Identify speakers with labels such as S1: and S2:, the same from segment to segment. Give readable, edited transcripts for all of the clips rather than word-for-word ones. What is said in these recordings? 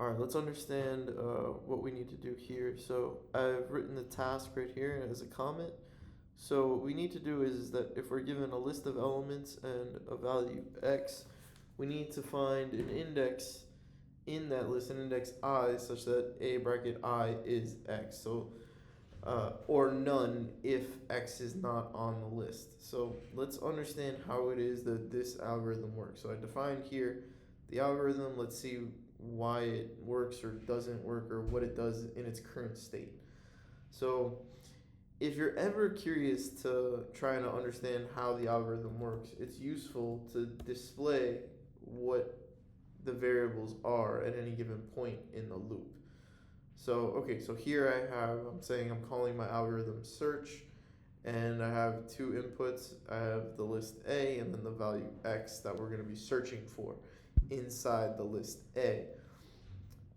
S1: All right, let's understand what we need to do here. So I've written the task right here as a comment. So what we need to do is that if we're given a list of elements and a value x, we need to find an index in that list, an index I, such that a bracket I is x. So or none if x is not on the list. So let's understand how it is that this algorithm works. So I defined here the algorithm. Let's see why it works or doesn't work or what it does in its current state. So if you're ever curious to try to understand how the algorithm works, it's useful to display what the variables are at any given point in the loop. So, okay, so here I'm saying I'm calling my algorithm search, and I have two inputs. I have the list A and then the value X that we're going to be searching for inside the list A.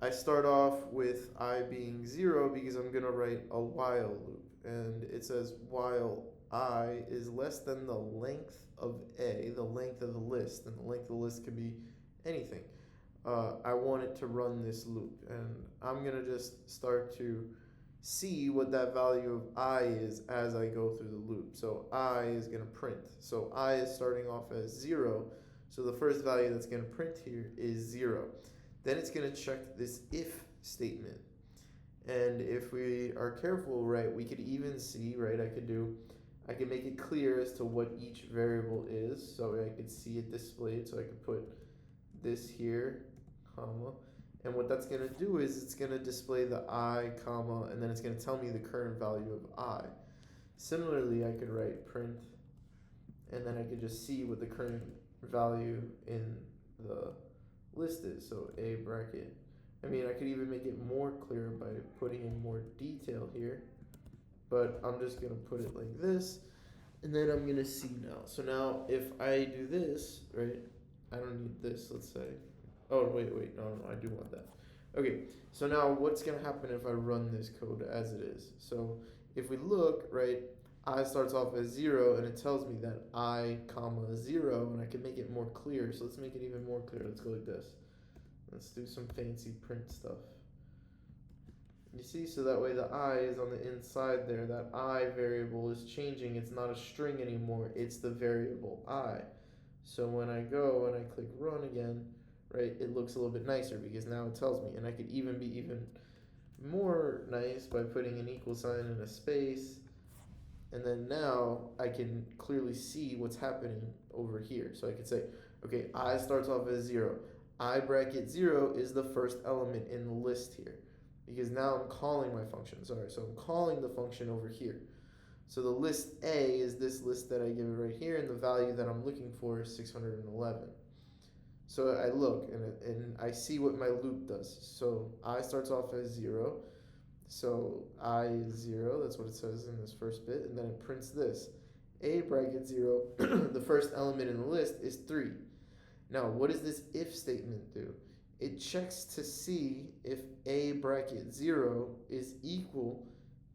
S1: I start off with I being 0 because I'm going to write a while loop. And it says while I is less than the length of A, the length of the list, and the length of the list can be anything. I want it to run this loop, and I'm gonna just start to see what that value of I is as I go through the loop. So I is gonna print. So I is starting off as 0. So the first value that's gonna print here is 0. Then it's gonna check this if statement. And if we are careful, right, we could even see, right, I could make it clear as to what each variable is. So I could see it displayed. So I could put this here, comma, and what that's going to do is it's going to display the I, comma, and then it's going to tell me the current value of I. Similarly, I could write print, and then I could just see what the current value in the list is. So a bracket. I mean, I could even make it more clear by putting in more detail here, but I'm just going to put it like this, and then I'm going to see now. So now if I do this, right, I don't need this, let's say. Oh, wait, no, I do want that. Okay, so now what's going to happen if I run this code as it is? So if we look, right, I starts off as 0, and it tells me that I, comma, 0, and I can make it more clear. So let's make it even more clear. Let's go like this. Let's do some fancy print stuff. You see, so that way the I is on the inside there. That I variable is changing. It's not a string anymore. It's the variable I. So when I go and I click run again, right, it looks a little bit nicer because now it tells me. And I could even be even more nice by putting an equal sign and a space. And then now I can clearly see what's happening over here. So I could say, okay, I starts off as 0. I bracket 0 is the first element in the list here because now I'm calling my function. Sorry, so I'm calling the function over here. So the list A is this list that I give it right here, and the value that I'm looking for is 611. So I look and I see what my loop does. So I starts off as 0. So I is 0. That's what it says in this first bit. And then it prints this. A bracket 0, the first element in the list is 3. Now, what does this if statement do? It checks to see if A bracket 0 is equal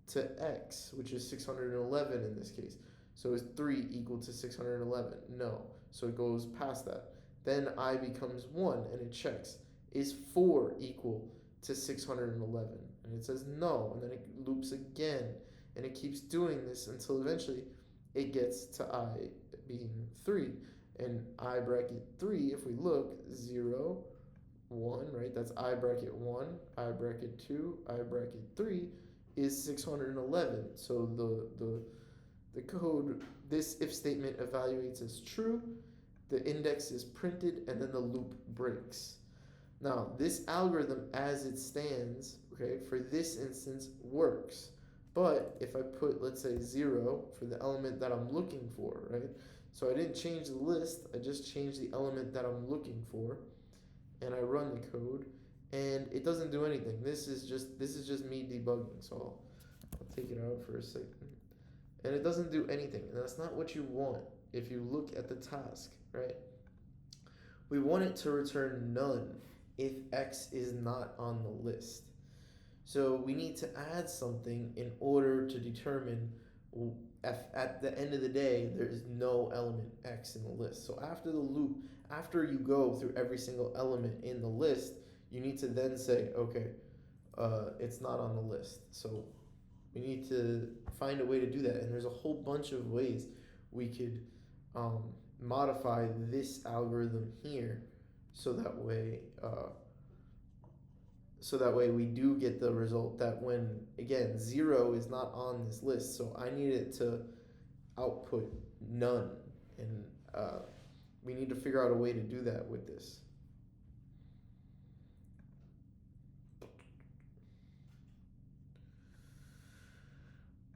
S1: to x, which is 611 in this case. So is 3 equal to 611? No. So it goes past that. Then I becomes 1, and it checks. Is 4 equal to 611? And it says no, and then it loops again, and it keeps doing this until eventually it gets to I being 3. And I bracket 3, if we look, 0, 1, right? That's I bracket 1, I bracket 2, I bracket 3 is 611. So the code, this if statement evaluates as true, the index is printed, and then the loop breaks. Now, this algorithm as it stands, okay, for this instance works. But if I put, let's say, 0 for the element that I'm looking for, right? So I didn't change the list, I just changed the element that I'm looking for, and I run the code, and it doesn't do anything. This is just me debugging. So I'll take it out for a second, and it doesn't do anything. And that's not what you want. If you look at the task, right? We want it to return none if x is not on the list. So we need to add something in order to determine if at the end of the day there is no element x in the list. So after the loop, after you go through every single element in the list, you need to then say, okay, it's not on the list. So we need to find a way to do that. And there's a whole bunch of ways we could um, modify this algorithm here so that way we do get the result that when, again, 0 is not on this list. So I need it to output none. And we need to figure out a way to do that with this.